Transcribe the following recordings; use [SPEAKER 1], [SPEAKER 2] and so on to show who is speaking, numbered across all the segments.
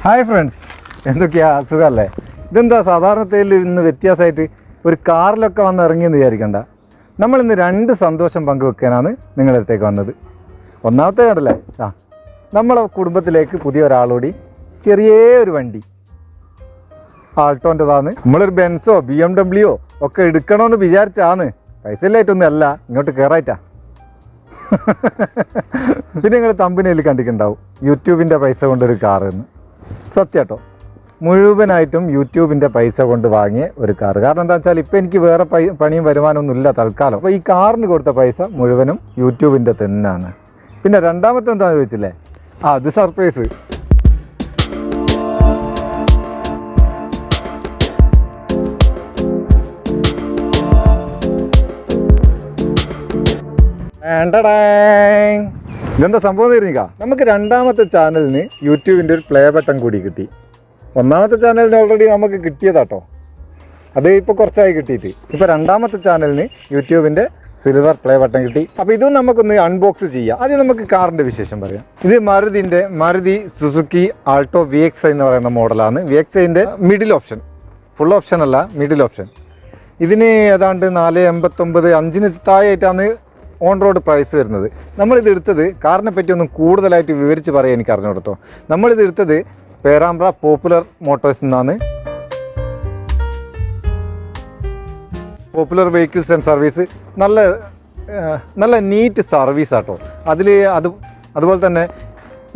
[SPEAKER 1] Hi friends, എന്തൊക്കെയാ സുഖമല്ലേ? ഇതെന്താ സാധാരണത്തിൽ ഇന്ന് വ്യത്യാസമായിട്ട് ഒരു കാറിലൊക്കെ വന്ന് ഇറങ്ങിയെന്ന് വിചാരിക്കണ്ട. നമ്മളിന്ന് രണ്ട് സന്തോഷം പങ്കുവെക്കാനാണ് നിങ്ങളുടെ അടുത്തേക്ക് വന്നത്. ഒന്നാമത്തെ കണ്ടല്ലേ, നമ്മളെ കുടുംബത്തിലേക്ക് പുതിയ ഒരാളോടി ചെറിയൊരു വണ്ടി ആൾട്ടോൻ്റെതാണ്. നമ്മളൊരു ബെൻസോ BMW ഒക്കെ എടുക്കണമെന്ന് വിചാരിച്ചാണ്. പൈസ ഇല്ലായിട്ടൊന്നും അല്ല, ഇങ്ങോട്ട് കയറായിട്ടാ. പിന്നെ നിങ്ങൾ തമ്പനയിൽ കണ്ടിട്ടുണ്ടാവും യൂട്യൂബിൻ്റെ പൈസ കൊണ്ടൊരു കാറെന്ന്. സത്യം കേട്ടോ, മുഴുവനായിട്ടും യൂട്യൂബിൻ്റെ പൈസ കൊണ്ട് വാങ്ങിയ ഒരു കാറ്. കാരണം എന്താ വെച്ചാൽ ഇപ്പം എനിക്ക് വേറെ പണിയും വരുമാനമൊന്നും ഇല്ല തൽക്കാലം. അപ്പോൾ ഈ കാറിന് കൊടുത്ത പൈസ മുഴുവനും യൂട്യൂബിൻ്റെ തന്നെയാണ്. പിന്നെ രണ്ടാമത്തെ എന്താണെന്ന് ചോദിച്ചില്ലേ, അത് സർപ്രൈസ്. ഇതെന്താ സംഭവം തീർന്നിക്ക, നമുക്ക് രണ്ടാമത്തെ ചാനലിന് യൂട്യൂബിൻ്റെ ഒരു പ്ലേ ബട്ടൺ കൂടി കിട്ടി. ഒന്നാമത്തെ ചാനലിന് ഓൾറെഡി നമുക്ക് കിട്ടിയതാട്ടോ, അത് ഇപ്പോൾ കുറച്ചായി കിട്ടിയിട്ട്. ഇപ്പോൾ രണ്ടാമത്തെ ചാനലിന് യൂട്യൂബിൻ്റെ സിൽവർ പ്ലേ ബട്ടൺ കിട്ടി. അപ്പോൾ ഇതും നമുക്കൊന്ന് അൺബോക്സ് ചെയ്യാം. ആദ്യം നമുക്ക് കാറിൻ്റെ വിശേഷം പറയാം. ഇത് മാരുതി സുസുക്കി ആൾട്ടോ VXi എന്ന് പറയുന്ന മോഡലാണ്. VXiൻ്റെ മിഡിൽ ഓപ്ഷൻ, ഫുൾ ഓപ്ഷൻ അല്ല, മിഡിൽ ഓപ്ഷൻ. ഇതിന് ഏതാണ്ട് 489 5 താഴെയായിട്ടാണ് ഓൺ റോഡ് പ്രൈസ് വരുന്നത്. നമ്മളിത് എടുത്തത്, കാറിനെ പറ്റി ഒന്നും കൂടുതലായിട്ട് വിവരിച്ച് പറയാൻ എനിക്ക് അറിഞ്ഞു കേട്ടോ. നമ്മളിത് എടുത്തത് പേരാമ്പ്ര പോപ്പുലർ മോട്ടോഴ്സ് നിന്നാണ്. പോപ്പുലർ വെഹിക്കിൾസ് ആൻഡ് സർവീസ് നല്ല നീറ്റ് സർവീസ് ആട്ടോ. അതുപോലെ തന്നെ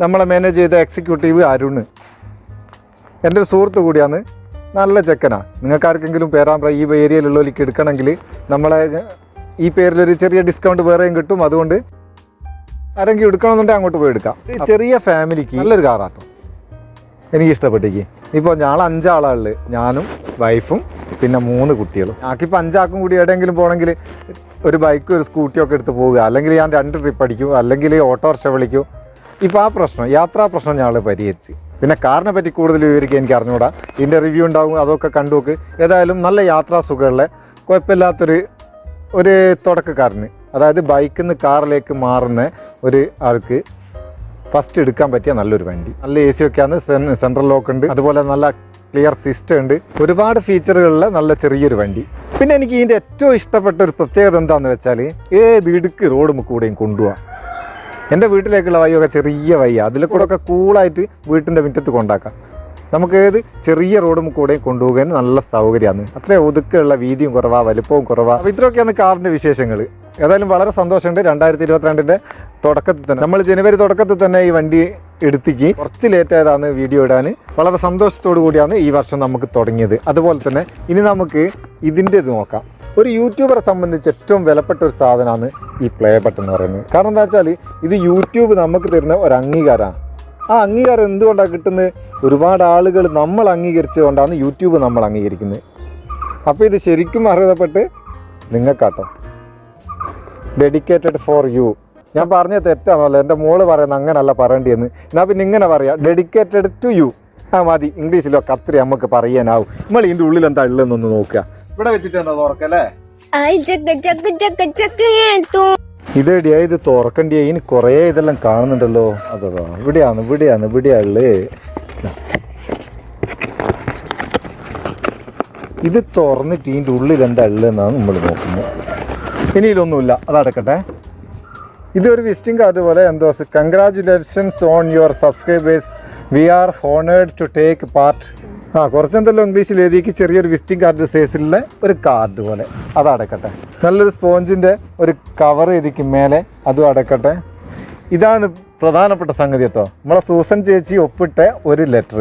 [SPEAKER 1] നമ്മളെ മാനേജ് ചെയ്ത എക്സിക്യൂട്ടീവ് അരുൺ എൻ്റെ ഒരു സുഹൃത്ത് കൂടിയാണ്. നല്ല ചെക്കനാണ്. നിങ്ങൾക്കാർക്കെങ്കിലും പേരാമ്പ്ര ഈ ഏരിയയിലുള്ളവർക്ക് എടുക്കണമെങ്കിൽ നമ്മളെ ഈ പേരിലൊരു ചെറിയ ഡിസ്കൗണ്ട് വേറെയും കിട്ടും. അതുകൊണ്ട് ആരെങ്കിലും എടുക്കണമെന്നുണ്ടെങ്കിൽ അങ്ങോട്ട് പോയി എടുക്കാം. ഈ ചെറിയ ഫാമിലിക്ക് നല്ലൊരു കാറാട്ടോ, എനിക്ക് ഇഷ്ടപ്പെട്ടേക്ക്. ഇപ്പോൾ ഞങ്ങൾ 5 ആളുള്ളത്, ഞാനും വൈഫും പിന്നെ 3 കുട്ടികളും. ഞങ്ങൾക്കിപ്പോൾ 5 ആൾക്കും കൂടി എവിടെയെങ്കിലും പോകണമെങ്കിൽ ഒരു ബൈക്കും ഒരു സ്കൂട്ടിയും ഒക്കെ എടുത്ത് പോവുക, അല്ലെങ്കിൽ ഞാൻ 2 ട്രിപ്പ് അടിക്കും, അല്ലെങ്കിൽ ഓട്ടോറിക്ഷ വിളിക്കും. ഇപ്പോൾ ആ പ്രശ്നം, യാത്രാ പ്രശ്നം ഞങ്ങൾ പരിഹരിച്ച്. പിന്നെ കാറിനെ പറ്റി കൂടുതൽ വിവരിക്കാൻ എനിക്ക് അറിഞ്ഞുകൂടാ. ഇതിൻ്റെ റിവ്യൂ ഉണ്ടാവും, അതൊക്കെ കണ്ടു നോക്ക്. ഏതായാലും നല്ല യാത്രാ സുഖമുള്ള, കുഴപ്പമില്ലാത്തൊരു തുടക്കക്കാരന്, അതായത് ബൈക്കിൽ നിന്ന് കാറിലേക്ക് മാറുന്ന ഒരു ആൾക്ക് ഫസ്റ്റ് എടുക്കാൻ പറ്റിയ നല്ലൊരു വണ്ടി. നല്ല AC ഒക്കെയാണ്, സെൻട്രൽ ലോക്ക് ഉണ്ട്, അതുപോലെ നല്ല ക്ലിയർ സിസ്റ്റം ഉണ്ട്, ഒരുപാട് ഫീച്ചറുകളുള്ള നല്ല ചെറിയൊരു വണ്ടി. പിന്നെ എനിക്ക് ഇതിൻ്റെ ഏറ്റവും ഇഷ്ടപ്പെട്ട ഒരു പ്രത്യേകത എന്താണെന്ന് വെച്ചാൽ, ഏത് ഇടുക്ക് റോഡ് കൂടെയും കൊണ്ടുപോകാം. എൻ്റെ വീട്ടിലേക്കുള്ള വഴിയൊക്കെ ചെറിയ വഴിയാണ്, അതിൽ കൂടെ ഒക്കെ കൂളായിട്ട് വീട്ടിൻ്റെ മുറ്റത്ത് കൊണ്ടാക്കാം. നമുക്ക് ഏത് ചെറിയ റോഡും കൂടെ കൊണ്ടുപോകാൻ നല്ല സൗകര്യമാണ്. അത്രയും ഒതുക്കമുള്ള വീതിയും കുറവാണ്, വലുപ്പവും കുറവാണ്. അപ്പോൾ ഇത്രയൊക്കെയാണ് കാറിൻ്റെ വിശേഷങ്ങൾ. ഏതായാലും വളരെ സന്തോഷമുണ്ട്. 2022 തുടക്കത്തിൽ തന്നെ, നമ്മൾ ജനുവരി തുടക്കത്തിൽ തന്നെ ഈ വണ്ടി എടുത്തിക്ക്. കുറച്ച് ലേറ്റായതാണ് വീഡിയോ ഇടാൻ. വളരെ സന്തോഷത്തോടു കൂടിയാണ് ഈ വർഷം നമുക്ക് തുടങ്ങിയത്. അതുപോലെ തന്നെ ഇനി നമുക്ക് ഇതിൻ്റെ ഇത് നോക്കാം. ഒരു യൂട്യൂബറെ സംബന്ധിച്ച് ഏറ്റവും വിലപ്പെട്ട ഒരു സാധനമാണ് ഈ പ്ലേ ബട്ടൺ എന്ന് പറയുന്നത്. കാരണം എന്താ വെച്ചാൽ ഇത് യൂട്യൂബ് നമുക്ക് തരുന്ന ഒരു അംഗീകാരമാണ്. ആ അംഗീകാരം എന്തുകൊണ്ടാണ് കിട്ടുന്നത്? ഒരുപാട് ആളുകൾ നമ്മൾ അംഗീകരിച്ചുകൊണ്ടാണ് യൂട്യൂബ് നമ്മൾ അംഗീകരിക്കുന്നത്. അപ്പോൾ ഇത് ശരിക്കും അർഹതപ്പെട്ട് നിങ്ങൾക്കാട്ടോ. Dedicated for you. ഞാൻ പറഞ്ഞ തെറ്റാണല്ലോ, എൻ്റെ മോള് പറയുന്നത് അങ്ങനല്ല പറയേണ്ടിയെന്ന്. എന്നാൽ പിന്നെ ഇങ്ങനെ പറയാം, ഡെഡിക്കേറ്റഡ് ടു യു. മതി, ഇംഗ്ലീഷിലൊക്കെ അത്രയും നമുക്ക് പറയാനാവും. നമ്മൾ ഇതിൻ്റെ ഉള്ളിൽ എന്താ ഉള്ളതെന്നൊന്ന് നോക്കുക. ഇവിടെ വെച്ചിട്ട് എന്താ തുറക്കല്ലേ? ഇതെടിയാ, ഇത് തുറക്കണ്ടിയാ. ഇനി കുറേ ഇതെല്ലാം കാണുന്നുണ്ടല്ലോ. അതാ ഇവിടെയാണ്. ഇത് തുറന്നിട്ട് ഇതിൻ്റെ ഉള്ളിൽ എന്താ ഉള്ളതെന്നാണ് നമ്മൾ നോക്കുന്നത്. ഇനി ഇതിലൊന്നുമില്ല, അതടക്കട്ടെ. ഇതൊരു വിസിറ്റിംഗ് കാർഡ് പോലെ എന്തോ. Congratulations on your subscribers, we are honoured to take part. കുറച്ചെന്തല്ലോ ഇംഗ്ലീഷിൽ എഴുതിക്ക്. ചെറിയൊരു വിസിറ്റിംഗ് കാർഡ് സൈസിലുള്ള ഒരു കാർഡ് പോലെ, അതടക്കട്ടെ. നല്ലൊരു സ്പോഞ്ചിൻ്റെ ഒരു കവർ എഴുതിക്കും മേലെ, അതും അടക്കട്ടെ. ഇതാണ് പ്രധാനപ്പെട്ട സംഗതി കേട്ടോ. നമ്മളെ സൂസൻ ചേച്ചി ഒപ്പിട്ട ഒരു ലെറ്റർ,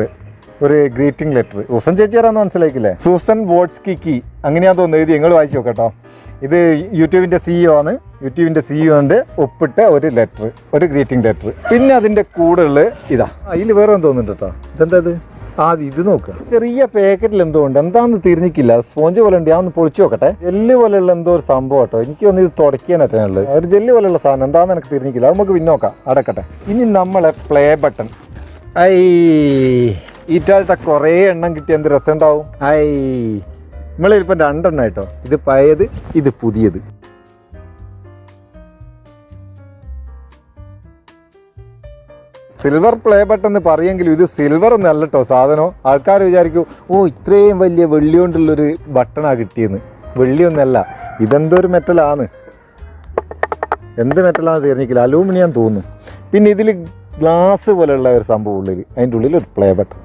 [SPEAKER 1] ഒരു ഗ്രീറ്റിംഗ് ലെറ്റർ. സൂസൻ ചേച്ചി ആരാന്ന് മനസ്സിലാക്കില്ലേ? സൂസൻ വോട്സ്കിക്കി, അങ്ങനെയാന്ന് തോന്നുന്നു. എഴുതി, നിങ്ങൾ വായിച്ചു നോക്കട്ടോ. ഇത് യൂട്യൂബിൻ്റെ CEO ആണ്. യൂട്യൂബിൻ്റെ CEOൻ്റെ ഒപ്പിട്ട ഒരു ലെറ്റർ, ഒരു ഗ്രീറ്റിംഗ് ലെറ്റർ. പിന്നെ അതിൻ്റെ കൂടെയുള്ള ഇതാ, അതിൽ വേറെ തോന്നുന്നുണ്ട് കേട്ടോ. ഇതെന്താ ഇത്? ഇത് നോക്കുക. ചെറിയ പാക്കറ്റിൽ എന്തോ ഉണ്ട്, എന്താണെന്ന് തിരിഞ്ഞിക്കില്ല. സ്പോഞ്ച് പോലെ ഉണ്ട്, ഞാൻ ഒന്ന് പൊളിച്ചു നോക്കട്ടെ. ജെല്ല് പോലെയുള്ള എന്തോ ഒരു സംഭവം കേട്ടോ. എനിക്ക് ഒന്ന് ഇത് തുടയ്ക്കാനായിട്ടുള്ളത് ഒരു ജെല്ല് പോലെയുള്ള സാധനം. എന്താണെന്ന് എനിക്ക് തിരിഞ്ഞിക്കില്ല, അത് നമുക്ക് പിന്നെ നോക്കാം. അടക്കട്ടെ. ഇനി നമ്മളെ പ്ലേ ബട്ടൺ. ഈറ്റാലത്തെ കുറേ എണ്ണം കിട്ടി, എന്ത് രസം ഉണ്ടാവും. നമ്മളിപ്പം 2 എണ്ണം കേട്ടോ. ഇത് പഴയത്, ഇത് പുതിയത്. സിൽവർ പ്ലേ ബട്ടൺ എന്ന് പറയുമെങ്കിലും ഇത് സിൽവർ ഒന്നല്ല കേട്ടോ സാധനം. ആൾക്കാർ വിചാരിക്കും ഓ ഇത്രയും വലിയ വെള്ളി കൊണ്ടുള്ളൊരു ബട്ടണാണ് കിട്ടിയെന്ന്. വെള്ളിയൊന്നല്ല, ഇതെന്തോ ഒരു മെറ്റലാണ്. എന്ത് മെറ്റലാണെന്ന് തീർന്നിക്കില്ല, അലൂമിനിയം തോന്നുന്നു. പിന്നെ ഇതിൽ ഗ്ലാസ് പോലെയുള്ള ഒരു സംഭവം ഉള്ളിൽ, അതിൻ്റെ ഉള്ളിൽ ഒരു പ്ലേ ബട്ടൺ.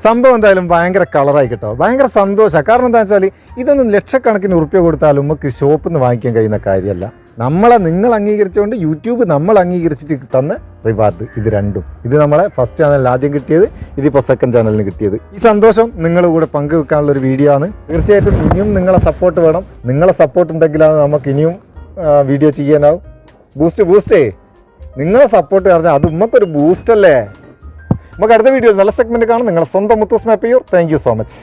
[SPEAKER 1] സംഭവം എന്തായാലും ഭയങ്കര കളറായി കേട്ടോ, ഭയങ്കര സന്തോഷമാണ്. കാരണം എന്താ വെച്ചാൽ ഇതൊന്നും ലക്ഷക്കണക്കിന് ഉറുപ്പ്യ കൊടുത്താലും നമുക്ക് ഷോപ്പിൽ നിന്ന് വാങ്ങിക്കാൻ കഴിയുന്ന കാര്യമല്ല. നിങ്ങൾ അംഗീകരിച്ചുകൊണ്ട് യൂട്യൂബ് നമ്മൾ അംഗീകരിച്ചിട്ട് തന്ന റിവാർഡ് ഇത് രണ്ടും. ഇത് നമ്മളെ ഫസ്റ്റ് ചാനലിൽ ആദ്യം കിട്ടിയത്, ഇതിപ്പോൾ സെക്കൻഡ് ചാനലിന് കിട്ടിയത്. ഈ സന്തോഷം നിങ്ങളുടെ കൂടെ പങ്കുവെക്കാനുള്ളൊരു വീഡിയോ ആണ്. തീർച്ചയായിട്ടും ഇനിയും നിങ്ങളെ സപ്പോർട്ട് വേണം. നിങ്ങളെ സപ്പോർട്ട് ഉണ്ടെങ്കിലാണ് നമുക്ക് ഇനിയും വീഡിയോ ചെയ്യാനാവും. ബൂസ്റ്റേ നിങ്ങളെ സപ്പോർട്ട് പറഞ്ഞാൽ അത് നമുക്കൊരു ബൂസ്റ്റല്ലേ. നമുക്ക് അടുത്ത വീഡിയോ നല്ല സെഗ്മെൻറ്റ് കാണാം. നിങ്ങളെ സ്വന്തം Muthoos Meppayur. Thank you so much.